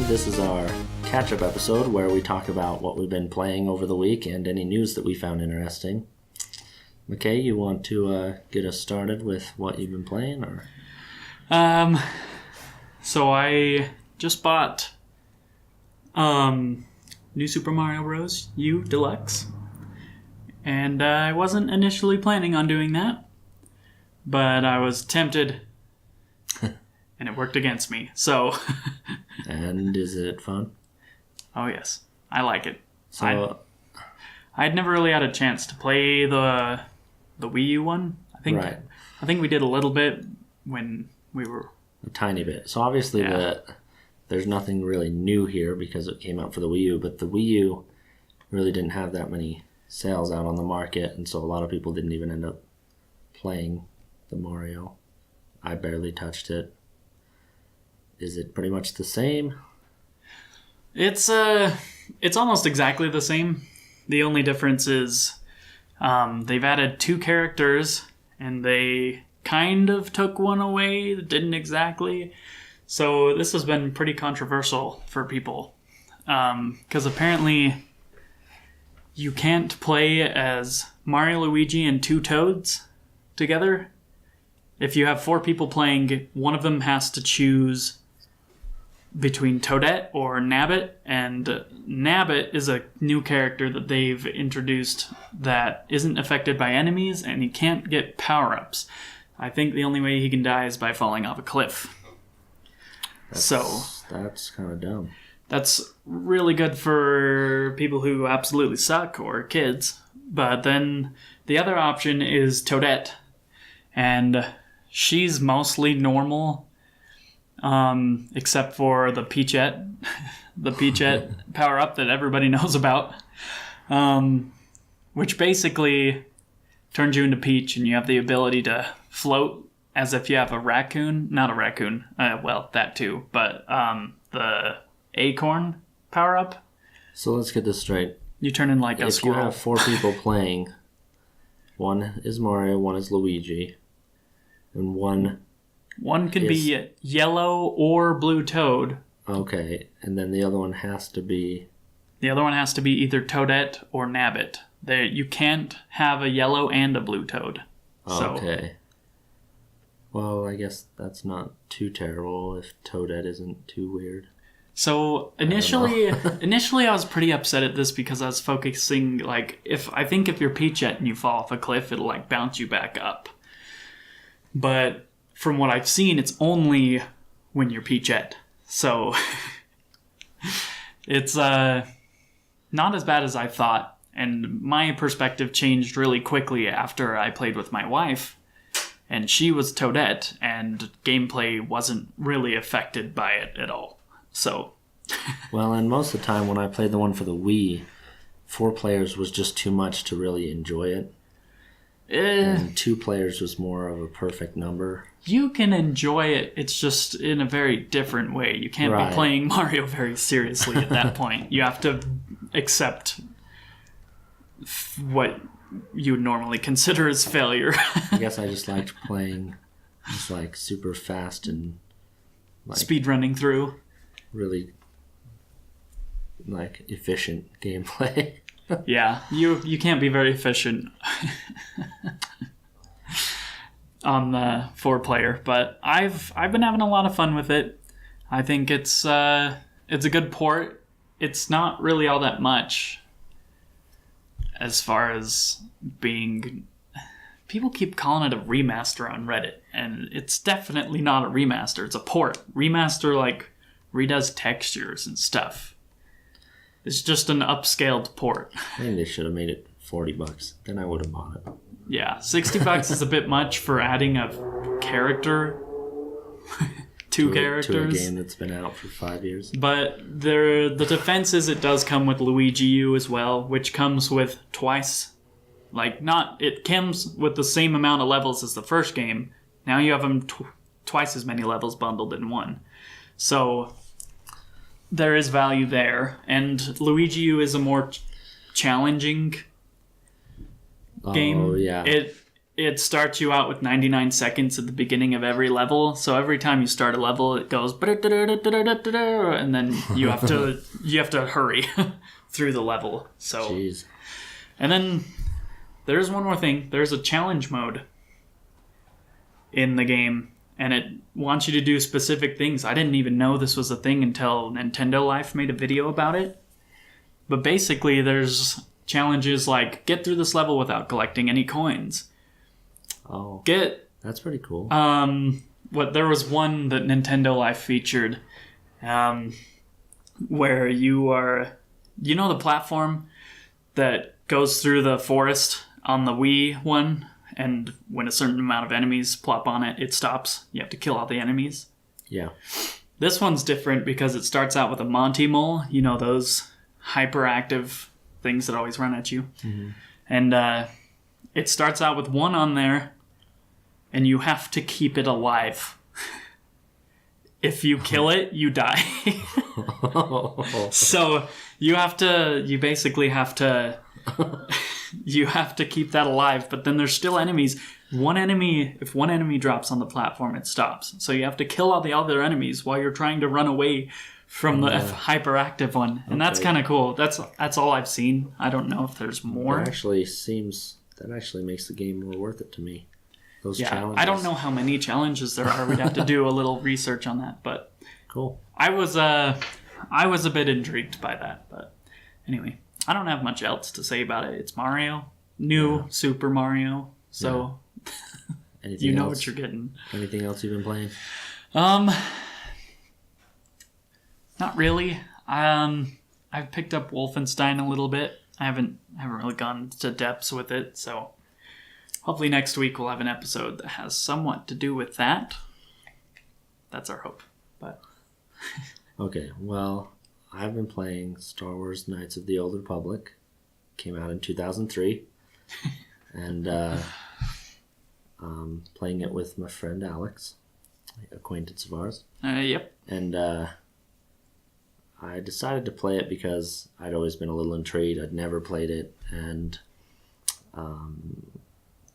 This is our catch-up episode where we talk about what we've been playing over the week and any news that we found interesting. McKay, you want to get us started with what you've been playing? Or So I just bought New Super Mario Bros. U Deluxe. And I wasn't initially planning on doing that, but I was tempted, and it worked against me, so... And is it fun? Oh, yes. I like it. So I'd never really had a chance to play the Wii U one. I think we did a little bit when we were... A tiny bit. So obviously there's nothing really new here because it came out for the Wii U, but the Wii U really didn't have that many sales out on the market, and so a lot of people didn't even end up playing the Mario. I barely touched it. Is it pretty much the same? It's almost exactly the same. The only difference is they've added 2 characters, and they kind of took one away, didn't exactly. So this has been pretty controversial for people. Because apparently you can't play as Mario, Luigi, and 2 Toads together. If you have 4 people playing, one of them has to choose between Toadette or Nabbit, and Nabbit is a new character that they've introduced that isn't affected by enemies, and he can't get power-ups. I think the only way he can die is by falling off a cliff. That's kind of dumb. That's really good for people who absolutely suck, or kids. But then the other option is Toadette. And she's mostly normal, except for the Peachette. The Peachette power-up that everybody knows about. Which basically turns you into Peach, and you have the ability to float as if you have a raccoon. Not a raccoon. Well, that too. But the acorn power-up. So let's get this straight. You turn in like a squirrel. If you have 4 people playing, one is Mario, one is Luigi, and one can be yellow or blue Toad. Okay, and then the other one has to be... The other one has to be either Toadette or Nabbit. You can't have a yellow and a blue Toad. Okay. Well, I guess that's not too terrible if Toadette isn't too weird. So initially I was pretty upset at this because I was focusing, like, if you're Peachette and you fall off a cliff, it'll like bounce you back up. But from what I've seen, it's only when you're Peachette. So it's not as bad as I thought. And my perspective changed really quickly after I played with my wife. And she was Toadette, and gameplay wasn't really affected by it at all. So, well, and most of the time when I played the one for the Wii, 4 players was just too much to really enjoy it. And 2 players was more of a perfect number. You can enjoy it, it's just in a very different way. You can't be playing Mario very seriously at that point. You have to accept what you would normally consider as failure. I guess I just liked playing just like super fast and like speed running through. Really like efficient gameplay. Yeah, you can't be very efficient on the 4-player, but I've been having a lot of fun with it. I think it's a good port. It's not really all that much as far as being... People keep calling it a remaster on Reddit, and it's definitely not a remaster. It's a port. Remaster, like, redoes textures and stuff. It's just an upscaled port. I think they should have made it $40. Then I would have bought it. Yeah, $60 is a bit much for adding a character. 2 characters. To a game that's been out for 5 years. But the defense is it does come with Luigi U as well, which comes with twice. It comes with the same amount of levels as the first game. Now you have them twice as many levels bundled in one. So there is value there. And Luigi U is a more challenging game. Oh, yeah. it starts you out with 99 seconds at the beginning of every level. So every time you start a level, it goes, and then you have to hurry through the level. So, Jeez. And then there's one more thing. There's a challenge mode in the game, and it wants you to do specific things. I didn't even know this was a thing until Nintendo Life made a video about it. But basically, there's challenges like get through this level without collecting any coins. Oh, that's pretty cool. There was one that Nintendo Life featured, where you are, the platform that goes through the forest on the Wii one, and when a certain amount of enemies plop on it, it stops. You have to kill all the enemies. Yeah. This one's different because it starts out with a Monty Mole, those hyperactive things that always run at you. Mm-hmm. And it starts out with one on there, and you have to keep it alive. If you kill it, you die. So you basically have to keep that alive, but then there's still enemies. If one enemy drops on the platform, it stops. So you have to kill all the other enemies while you're trying to run away from the hyperactive one. And that's kind of cool. That's all I've seen. I don't know if there's more. That actually makes the game more worth it to me. Those challenges. I don't know how many challenges there are. We'd have to do a little research on that, but cool. I was a bit intrigued by that, but anyway, I don't have much else to say about it. It's Mario, Super Mario, so you know what you're getting. Anything else you've been playing? Not really. I've picked up Wolfenstein a little bit. I haven't really gone to depths with it, so hopefully next week we'll have an episode that has somewhat to do with that. That's our hope. But okay, well, I've been playing Star Wars Knights of the Old Republic. Came out in 2003. And playing it with my friend Alex, an acquaintance of ours. Yep. And I decided to play it because I'd always been a little intrigued. I'd never played it. And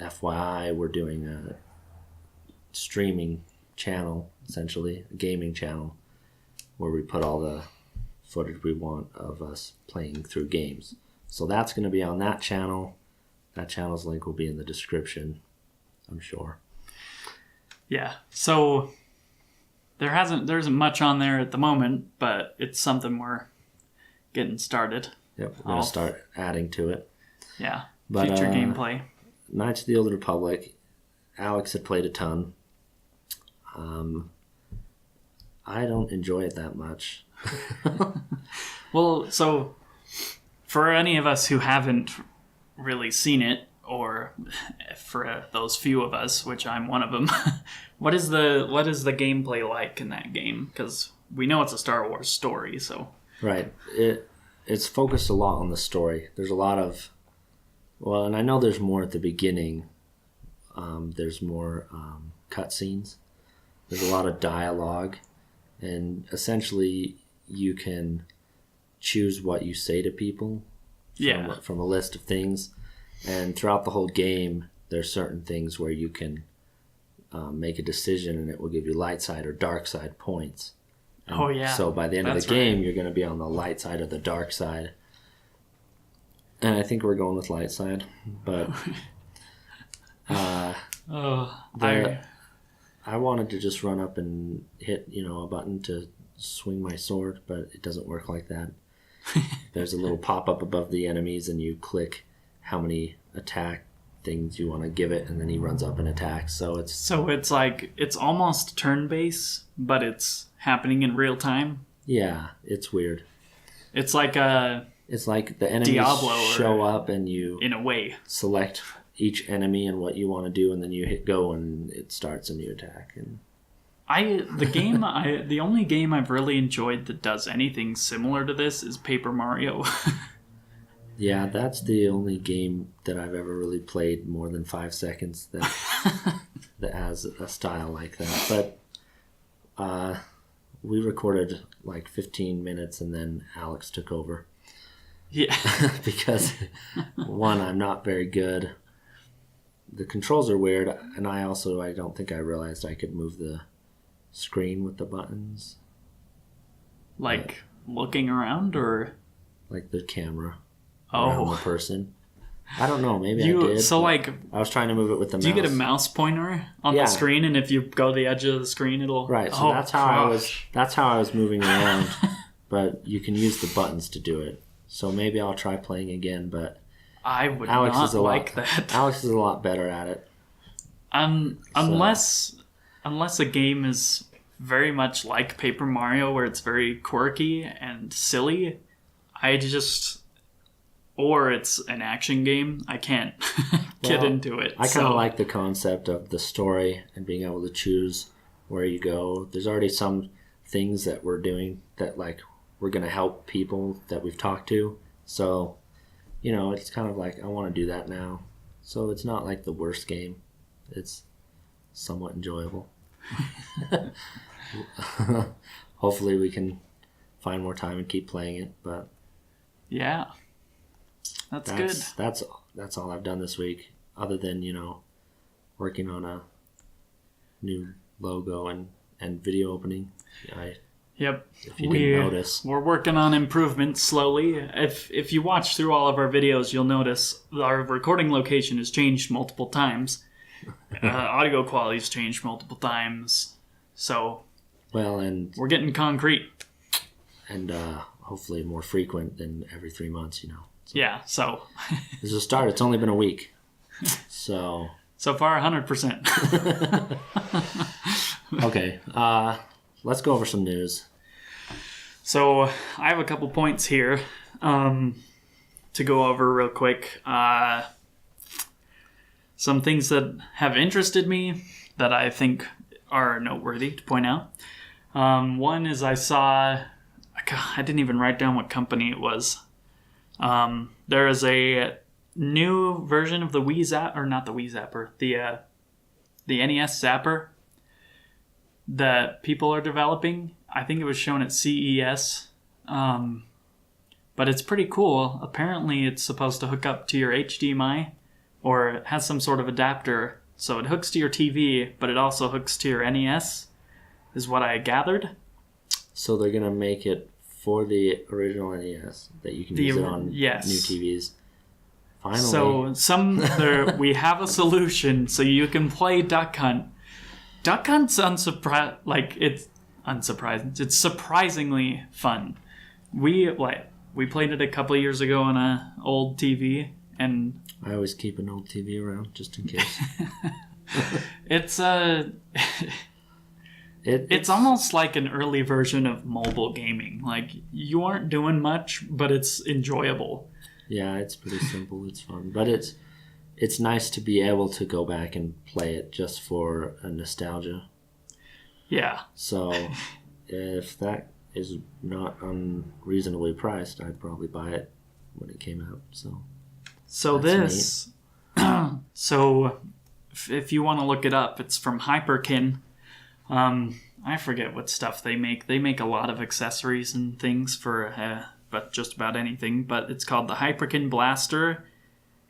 FYI, we're doing a streaming channel, essentially, a gaming channel, where we put all the footage we want of us playing through games. So that's going to be on that channel. That channel's link will be in the description, I'm sure. Yeah, so there isn't much on there at the moment, but it's something we're getting started. Yep, we're going to start adding to it. Yeah, future gameplay. Knights of the Old Republic, Alex had played a ton. I don't enjoy it that much. Well, so for any of us who haven't really seen it, or for those few of us, which I'm one of them, what is the gameplay like in that game? Because we know it's a Star Wars story, so right. It's focused a lot on the story. There's a lot of, well, and I know there's more at the beginning. There's more cutscenes. There's a lot of dialogue, and essentially you can choose what you say to people from a list of things. And throughout the whole game, there's certain things where you can make a decision, and it will give you light side or dark side points. And so by the end of the game, you're going to be on the light side or the dark side. And I think we're going with light side, but I wanted to just run up and hit, a button to swing my sword, but it doesn't work like that. There's a little pop-up above the enemies, and you click how many attack things you want to give it, and then he runs up and attacks. So it's like it's almost turn-based, but it's happening in real time. Yeah, it's weird. It's like the enemies Diablo show up, and you in a way select each enemy and what you want to do, and then you hit go, and it starts a new attack. And the only game I've really enjoyed that does anything similar to this is Paper Mario. Yeah, that's the only game that I've ever really played more than 5 seconds that has a style like that. But we recorded like 15 minutes, and then Alex took over. Yeah. Because, one, I'm not very good. the controls are weird, and I don't think I realized I could move the screen with the buttons. Like looking around, or like the camera around the person. I don't know. Maybe I did. So like, I was trying to move it with the mouse. Do you get a mouse pointer on the screen, and if you go to the edge of the screen, it'll right? So that's how I was moving around. But you can use the buttons to do it. So maybe I'll try playing again. But I would not like that. Alex is a lot better at it. Unless a game is very much like Paper Mario, where it's very quirky and silly, or it's an action game, I can't get into it. I kind of like the concept of the story and being able to choose where you go. There's already some things that we're doing that like we're going to help people that we've talked to. So, it's kind of like I want to do that now. So it's not like the worst game. It's somewhat enjoyable. Hopefully we can find more time and keep playing it, but yeah. That's good. That's all I've done this week, other than, working on a new logo and video opening. Yep. If you didn't notice. We're working on improvements slowly. If you watch through all of our videos, you'll notice our recording location has changed multiple times. Audio quality's changed multiple times. So, and we're getting concrete. And hopefully more frequent than every 3 months, So. There's a start. It's only been a week. So far, 100%. Okay. Let's go over some news. So I have a couple points here to go over real quick. Some things that have interested me that I think are noteworthy to point out. One is I saw... I didn't even write down what company it was. There is a new version of the Wii Zapper, or not the Wii Zapper, the NES Zapper that people are developing. I think it was shown at CES. But it's pretty cool. Apparently it's supposed to hook up to your HDMI, or it has some sort of adapter. So it hooks to your TV, but it also hooks to your NES, is what I gathered. So they're going to make it for the original NES that you can use it on new TVs. Finally. So we have a solution so you can play Duck Hunt. Duck Hunt's it's unsurprising. It's surprisingly fun. We played it a couple of years ago on an old TV, and I always keep an old TV around just in case. It's almost like an early version of mobile gaming. Like, you aren't doing much, but it's enjoyable. Yeah, it's pretty simple. It's fun. But it's nice to be able to go back and play it just for a nostalgia. Yeah. So, if that is not unreasonably priced, I'd probably buy it when it came out. So if you want to look it up, it's from Hyperkin. I forget what stuff they make. They make a lot of accessories and things for but just about anything. But it's called the Hyperkin Blaster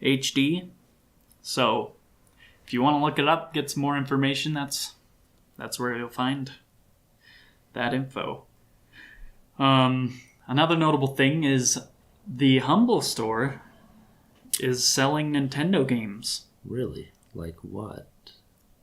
HD. So if you want to look it up, get some more information, that's where you'll find that info. Another notable thing is the Humble Store is selling Nintendo games. Really? Like what?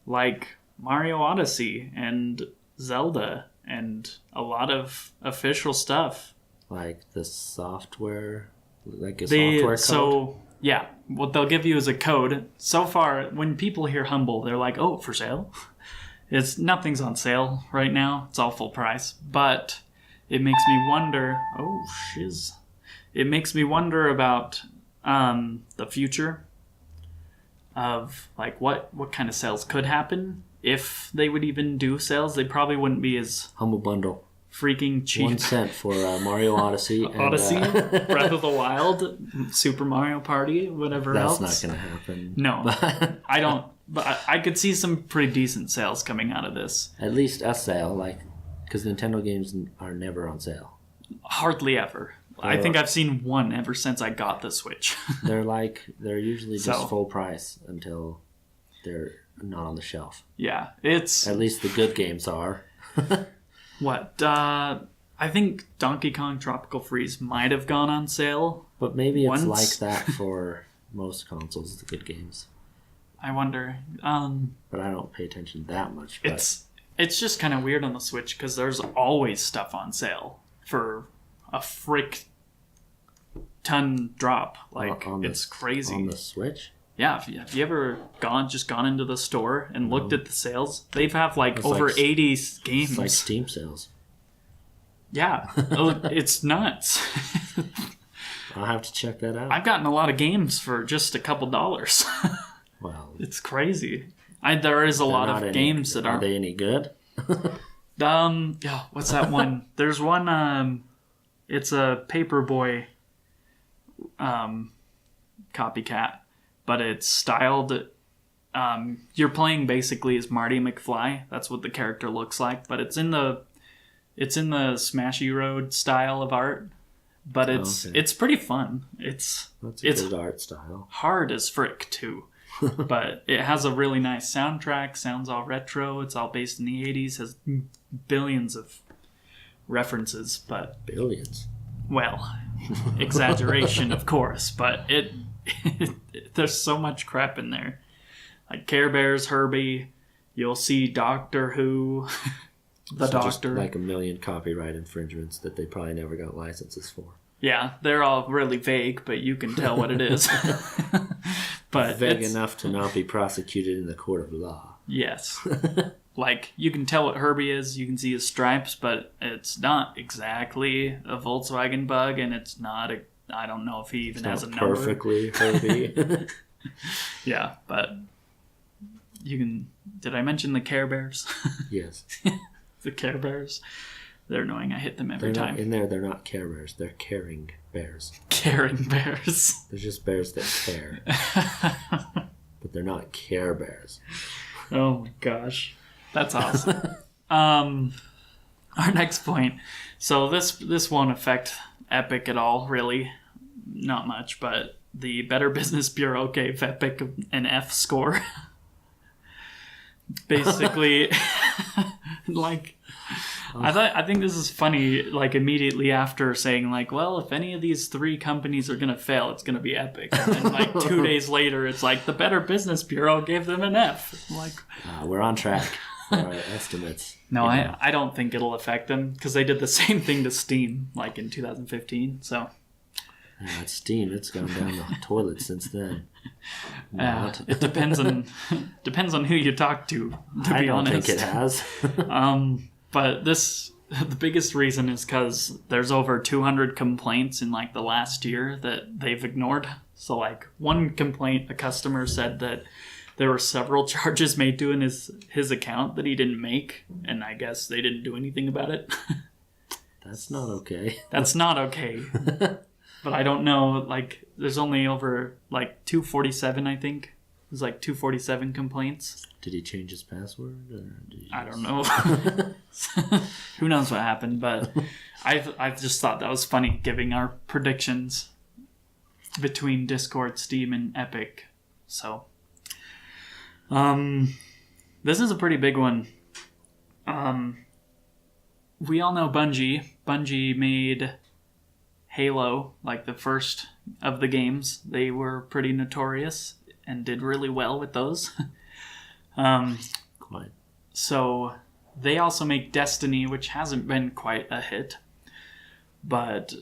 Like Mario Odyssey and Zelda and a lot of official stuff. Like the software? Like a software code? So, yeah. What they'll give you is a code. So far, when people hear Humble, they're like, oh, for sale? Nothing's on sale right now. It's all full price. But it makes me wonder... Oh, shiz. It makes me wonder about the future of like what kind of sales could happen. If they would even do sales, they probably wouldn't be as... Humble Bundle. Freaking cheap. 1 cent for Mario Odyssey. Odyssey, Breath of the Wild, Super Mario Party, whatever else. That's not going to happen. No, I don't. But I could see some pretty decent sales coming out of this. At least a sale, because Nintendo games are never on sale. Hardly ever. I think I've seen one ever since I got the Switch. They're usually just full price until they're not on the shelf. Yeah, it's... At least the good games are. What? I think Donkey Kong Tropical Freeze might have gone on sale. But maybe once. It's like that for most consoles, the good games. I wonder. But I don't pay attention that much. But... It's just kind of weird on the Switch because there's always stuff on sale for a frick ton drop. Like, it's crazy. On the Switch? Yeah, have you ever gone into the store and looked at the sales? They've have over 80 games. It's like Steam sales. Yeah, it's nuts. I'll have to check that out. I've gotten a lot of games for just a couple dollars. Wow. It's crazy. There is a lot of games that aren't... Are they any good? Yeah, what's that one? There's one, it's a Paperboy copycat, but it's styled... you're playing basically as Marty McFly. That's what the character looks like, but it's in the Smashy Road style of art. But it's pretty fun. It's good art style. Hard as frick too. But it has a really nice soundtrack, sounds all retro, it's all based in the 80s, has billions of references, but... Billions? Well, exaggeration, of course, but there's so much crap in there. Like Care Bears, Herbie, you'll see Doctor Who, the Doctor. Just like a million copyright infringements that they probably never got licenses for. Yeah, they're all really vague, but you can tell what it is. But vague enough to not be prosecuted in the court of law. Yes. Like, you can tell what Herbie is, you can see his stripes, but it's not exactly a Volkswagen Bug, and it's not I don't know if he even has a number. Perfectly Herbie. Yeah, but you can... Did I mention the Care Bears? Yes. The Care Bears. They're annoying. I hit them every time. In there, they're not Care Bears. They're caring bears. Caring bears. They're just bears that care. But they're not Care Bears. Oh my gosh. That's awesome. Our next point. So this won't affect Epic at all, really. Not much, but the Better Business Bureau gave Epic an F score. Basically, like... I think this is funny, like, immediately after saying, like, well, if any of these three companies are going to fail, it's going to be Epic. And then, like, 2 days later, it's like, the Better Business Bureau gave them an F. I'm like... we're on track for our estimates. No, I don't think it'll affect them, because they did the same thing to Steam, like, in 2015, so... Yeah, it's Steam. It's gone down the toilet since then. It depends on who you talk to be honest. I don't think it has. But the biggest reason is because there's over 200 complaints in like the last year that they've ignored. So like one complaint, a customer said that there were several charges made to his account that he didn't make, and I guess they didn't do anything about it. That's not okay. That's not okay. But I don't know, like, there's only over, like, 247, I think. There's, like, 247 complaints. Did he change his password? Or I don't know. Who knows what happened, but I've just thought that was funny, giving our predictions between Discord, Steam, and Epic. So, this is a pretty big one. We all know Bungie. Bungie made... Halo, like the first of the games. They were pretty notorious and did really well with those. Quite. So they also make Destiny, which hasn't been quite a hit, but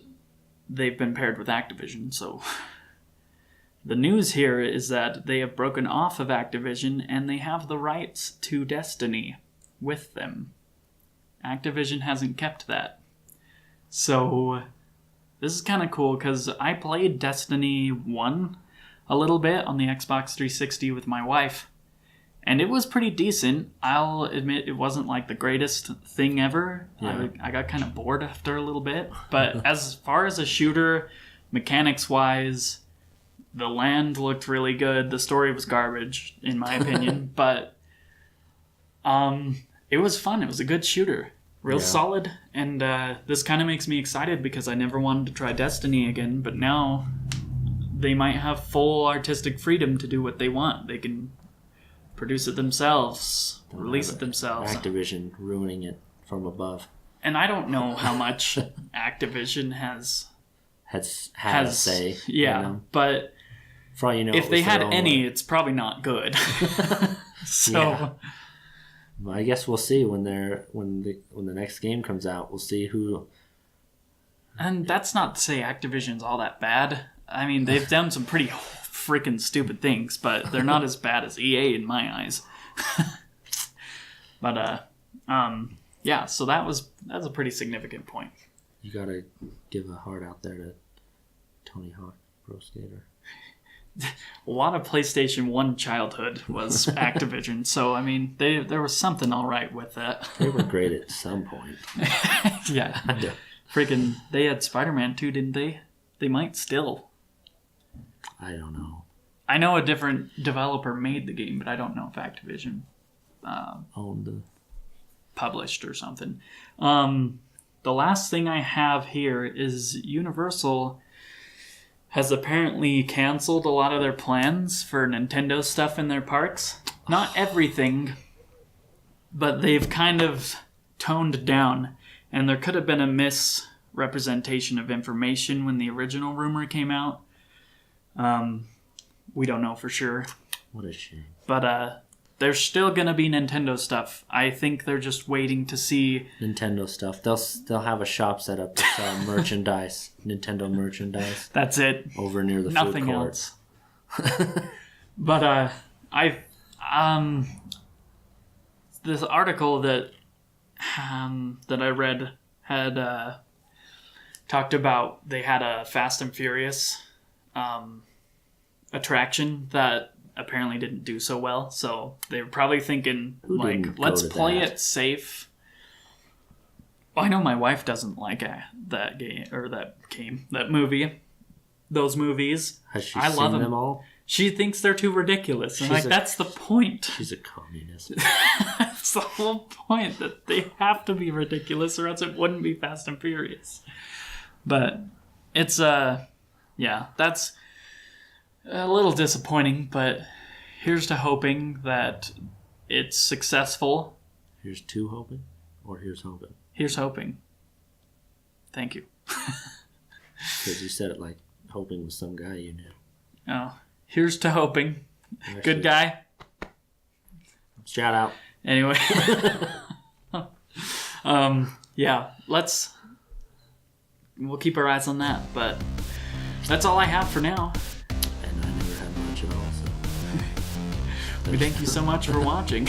they've been paired with Activision. So the news here is that they have broken off of Activision and they have the rights to Destiny with them. Activision hasn't kept that. So... This is kind of cool because I played Destiny 1 a little bit on the Xbox 360 with my wife, and it was pretty decent. I'll admit it wasn't like the greatest thing ever. Yeah. I got kind of bored after a little bit, but as far as a shooter, mechanics-wise, the land looked really good. The story was garbage, in my opinion, but it was fun. It was a good shooter. Real solid, and this kind of makes me excited because I never wanted to try Destiny again, but now they might have full artistic freedom to do what they want. They can produce it themselves, release it themselves. Activision ruining it from above. And I don't know how much Activision has had a say. Yeah, you know? but for all you know, if they had any, it's probably not good. So, yeah. Well, I guess we'll see when the next game comes out. We'll see who. And that's not to say Activision's all that bad. I mean, they've done some pretty freaking stupid things, but they're not as bad as EA in my eyes. But yeah. So that's a pretty significant point. You gotta give a heart out there to Tony Hawk Pro Skater. A lot of PlayStation 1 childhood was Activision, so I mean, there was something all right with that. They were great at some point. Yeah. Freaking, they had Spider-Man too, didn't they? They might still. I don't know. I know a different developer made the game, but I don't know if Activision owned the published or something. The last thing I have here is Universal has apparently canceled a lot of their plans for Nintendo stuff in their parks. Not everything, but they've kind of toned down. And there could have been a misrepresentation of information when the original rumor came out. We don't know for sure. What a shame. But there's still going to be Nintendo stuff. I think they're just waiting to see... Nintendo stuff. They'll have a shop set up to sell merchandise. Nintendo merchandise. That's it. Over near the Nothing food court. else. But this article that I read had talked about they had a Fast and Furious attraction that apparently didn't do so well, so they were probably thinking, let's play it safe. Well, I know my wife doesn't like that movie, those movies. Has she I seen love them all? She thinks they're too ridiculous. And that's the point. She's a communist. That's the whole point, that they have to be ridiculous or else it wouldn't be Fast and Furious. But it's that's a little disappointing, but here's to hoping that it's successful. Here's to hoping? Or here's hoping? Here's hoping. Thank you. Because you said it like hoping was some guy you knew. Oh, here's to hoping. Actually, good guy. Shout out. Anyway. Yeah, we'll keep our eyes on that, but that's all I have for now. And I never had much at all, so. We thank you so much for watching.